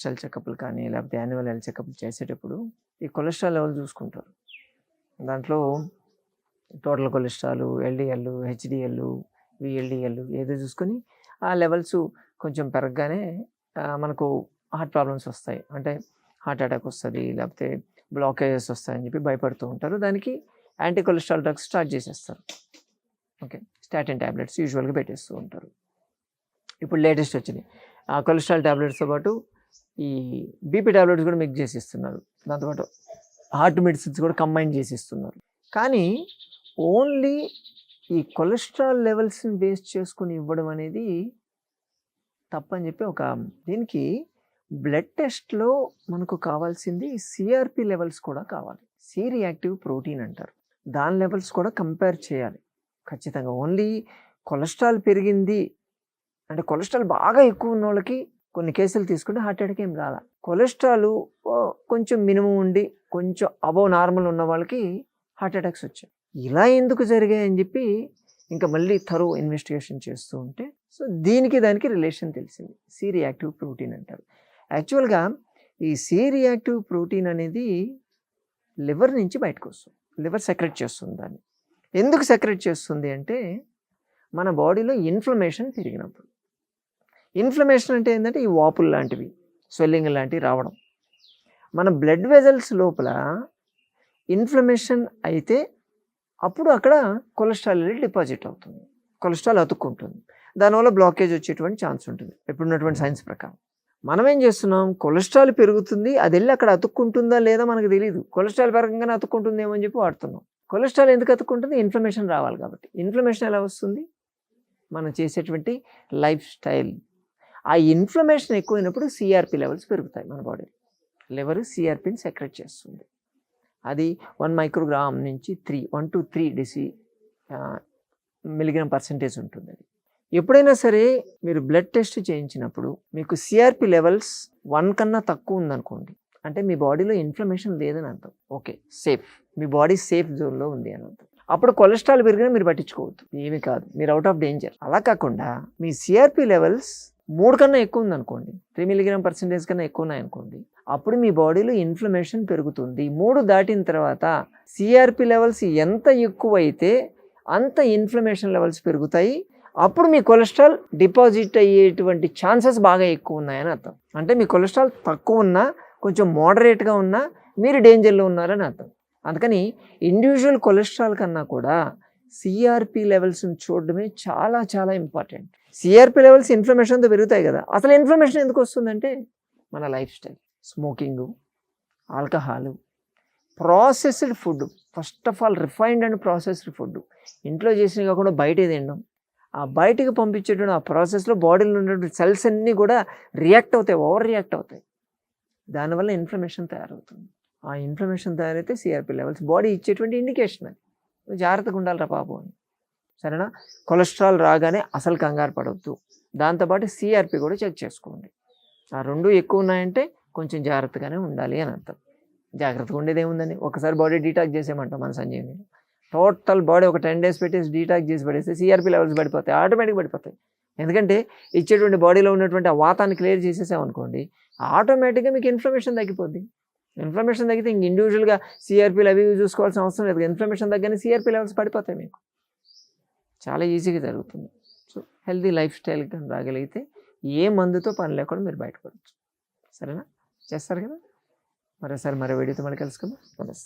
Hospital చెకప్‌లు కానీ, లేకపోతే annual health చెకప్‌లు చేసేటప్పుడు ఈ కొలెస్ట్రాల్ లెవెల్ చూసుకుంటారు. దాంట్లో టోటల్ కొలెస్ట్రాల్, ఎల్‌డిఎల్, హెచ్‌డిఎల్, వీఎల్‌డిఎల్ ఏదో చూసుకొని ఆ లెవెల్స్ కొంచెం పెరగగానే మనకు హార్ట్ ప్రాబ్లమ్స్ వస్తాయి. అంటే హార్ట్ అటాక్ వస్తది, లేకపోతే బ్లాకేజెస్ వస్తాయని చెప్పి భయపడుతూ ఉంటారు. దానికి యాంటీ కొలెస్ట్రాల్ డ్రగ్స్ స్టార్ట్ చేసేస్తారు. ఓకే. స్టాటిన్ టాబ్లెట్స్ యూజువల్‌గా పెట్టేస్తూ ఉంటారు. ఇప్పుడు లేటెస్ట్ వచ్చినాయి. ఆ కొలెస్ట్రాల్ టాబ్లెట్స్‌తో పాటు ఈ బీపీ టాబ్లెట్స్ కూడా మిక్స్ చేసి ఇస్తున్నారు. దాంతోపాటు హార్ట్ మెడిసిన్స్ కూడా కంబైన్ చేసి ఇస్తున్నారు. కానీ ఓన్లీ ఈ కొలెస్ట్రాల్ లెవెల్స్‌ని బేస్ చేసుకొని ఇవ్వడం అనేది తప్పని చెప్పి దీనికి బ్లడ్ టెస్ట్‌లో మనకు కావాల్సింది సీఆర్‌పీ లెవెల్స్ కూడా కావాలి. సి రియాక్టివ్ ప్రోటీన్ అంటారు. దాని లెవెల్స్ కూడా కంపేర్ చేయాలి ఖచ్చితంగా. ఓన్లీ కొలెస్ట్రాల్ పెరిగింది అంటే కొలెస్ట్రాల్ బాగా ఎక్కువ ఉన్నోళ్ళకి కొన్ని కేసులు తీసుకుంటే హార్ట్ అటాక్ ఏం రాలా. కొలెస్ట్రాల్ కొంచెం మినిమం ఉండి కొంచెం అబవ్ నార్మల్ ఉన్న వాళ్ళకి హార్ట్ అటాక్స్ వచ్చాయి. ఇలా ఎందుకు జరిగాయని చెప్పి ఇంకా మళ్ళీ ఇన్వెస్టిగేషన్ చేస్తూ ఉంటే సో దానికి రిలేషన్ తెలిసింది. సి రియాక్టివ్ ప్రోటీన్ అంటారు. యాక్చువల్గా ఈ సి రియాక్టివ్ ప్రోటీన్ అనేది లివర్ నుంచి బయటకు వస్తుంది. లివర్ సెక్రెట్ చేస్తుంది దాన్ని. ఎందుకు సెక్రెట్ చేస్తుంది అంటే మన బాడీలో ఇన్ఫ్లమేషన్ పెరిగినప్పుడు. ఇన్ఫ్లమేషన్ అంటే ఏంటంటే ఈ వాపులు లాంటివి, స్వెల్లింగ్ లాంటివి రావడం. మన బ్లడ్ వెజల్స్ లోపల ఇన్ఫ్లమేషన్ అయితే అప్పుడు అక్కడ కొలెస్ట్రాల్ డిపాజిట్ అవుతుంది, కొలెస్ట్రాల్ అతుక్కుంటుంది. దానివల్ల బ్లాకేజ్ వచ్చేటువంటి ఛాన్స్ ఉంటుంది ఇప్పుడున్నటువంటి సైన్స్ ప్రకారం. మనం ఏం చేస్తున్నాం, కొలెస్ట్రాల్ పెరుగుతుంది, అది వెళ్ళి అక్కడ అతుక్కుంటుందా లేదా మనకు తెలియదు. కొలెస్ట్రాల్ పెరగంగానే అతుక్కుంటుందేమో అని చెప్పి వాడుతున్నాం. కొలెస్ట్రాల్ ఎందుకు అతుక్కుంటుంది? ఇన్ఫ్లమేషన్ రావాలి కాబట్టి. ఇన్ఫ్లమేషన్ ఎలా వస్తుంది? మనం చేసేటువంటి లైఫ్ స్టైల్. ఆ ఇన్ఫ్లమేషన్ ఎక్కువైనప్పుడు సిఆర్పి లెవెల్స్ పెరుగుతాయి మన బాడీలో. లివర్ సిఆర్పిని సెక్రెట్ చేస్తుంది. అది 1 మైక్రోగ్రామ్ నుంచి 1 to 3 మిలిగ్రామ్ పర్సెంటేజ్ ఉంటుంది. అది ఎప్పుడైనా సరే మీరు బ్లడ్ టెస్ట్ చేయించినప్పుడు మీకు సిఆర్పి లెవెల్స్ 1 కన్నా తక్కువ ఉందనుకోండి, అంటే మీ బాడీలో ఇన్ఫ్లమేషన్ లేదని అర్థం. ఓకే, సేఫ్, మీ బాడీ సేఫ్ జోన్లో ఉంది అని అర్థం. అప్పుడు కొలెస్ట్రాల్ పెరిగినా మీరు పట్టించుకోవద్దు, ఏమీ కాదు, మీరు అవుట్ ఆఫ్ డేంజర్. అలా కాకుండా మీ సిఆర్పి లెవెల్స్ 3 కన్నా ఎక్కువ ఉందనుకోండి, 3 మిలిగ్రామ్ పర్సెంటేజ్ కన్నా ఎక్కువ ఉన్నాయనుకోండి, అప్పుడు మీ బాడీలో ఇన్ఫ్లమేషన్ పెరుగుతుంది. 3 దాటిన తర్వాత సిఆర్పి లెవెల్స్ ఎంత ఎక్కువైతే అంత ఇన్ఫ్లమేషన్ లెవెల్స్ పెరుగుతాయి. అప్పుడు మీ కొలెస్ట్రాల్ డిపాజిట్ అయ్యేటువంటి ఛాన్సెస్ బాగా ఎక్కువ ఉన్నాయని అర్థం. అంటే మీ కొలెస్ట్రాల్ తక్కువ ఉన్నా, కొంచెం మోడరేట్గా ఉన్నా మీరు డేంజర్లో ఉన్నారని అర్థం. అందుకని ఇండివిజువల్ కొలెస్ట్రాల్ కన్నా కూడా సిఆర్పి లెవెల్స్ని చూడడమే చాలా చాలా ఇంపార్టెంట్. సిఆర్పి లెవెల్స్ ఇన్ఫ్లమేషన్తో పెరుగుతాయి కదా. అసలు ఇన్ఫ్లమేషన్ ఎందుకు వస్తుందంటే మన life style, smoking, alcohol, processed food. First of all refined and processed food. ఇంట్లో చేసినవి కాకుండా బయట తినడం, ఆ బయటికి పంపించేటువంటి ఆ ప్రాసెస్లో బాడీలో ఉన్నటువంటి సెల్స్ అన్నీ కూడా రియాక్ట్ అవుతాయి, ఓవర్ రియాక్ట్ అవుతాయి. దానివల్ల ఇన్ఫ్లమేషన్ తయారవుతుంది. ఆ ఇన్ఫ్లమేషన్ తయారైతే సిఆర్పి లెవెల్స్ బాడీ ఇచ్చేటువంటి ఇండికేషన్. అది జాగ్రత్తగా ఉండాలిరా బాబు అని. సరేనా? కొలెస్ట్రాల్ రాగానే అసలు కంగారు పడవద్దు. దాంతోపాటు సిఆర్పి కూడా చెక్ చేసుకోండి. ఆ 2 ఎక్కువ ఉన్నాయంటే కొంచెం జాగ్రత్తగానే ఉండాలి అని అర్థం. జాగ్రత్తగా ఉండేది ఏముందని, ఒకసారి బాడీ డీటాక్స్ చేసేయమంటాం మన సంజీవిని. టోటల్ బాడీ ఒక 10 days పెట్టేసి డీటాక్స్ చేసి పడేస్తే సిఆర్పి లెవెల్స్ పడిపోతాయి, ఆటోమేటిక్గా పడిపోతాయి. ఎందుకంటే ఇచ్చేటువంటి బాడీలో ఉన్నటువంటి ఆ వాతాన్ని క్లియర్ చేసేసామనుకోండి, ఆటోమేటిక్గా మీకు ఇన్ఫ్లమేషన్ తగ్గిపోద్ది. ఇన్ఫ్లమేషన్ తగ్గితే ఇంక ఇండివిజువల్గా సిఆర్పీలు అవి చూసుకోవాల్సిన అవసరం లేదు. ఇన్ఫ్లమేషన్ తగ్గని సిఆర్పి లెవెల్స్ పడిపోతాయి మీకు. చాలా ఈజీగా జరుగుతుంది. సో హెల్తీ లైఫ్ స్టైల్ కానీ రాగలిగితే ఏ మందుతో పని లేకుండా మీరు బయటపడవచ్చు. సరేనా? చేస్తారు కదా. మరోసారి మరో వీడియోతో మళ్ళీ కలుసుకుందాం. నమస్తే.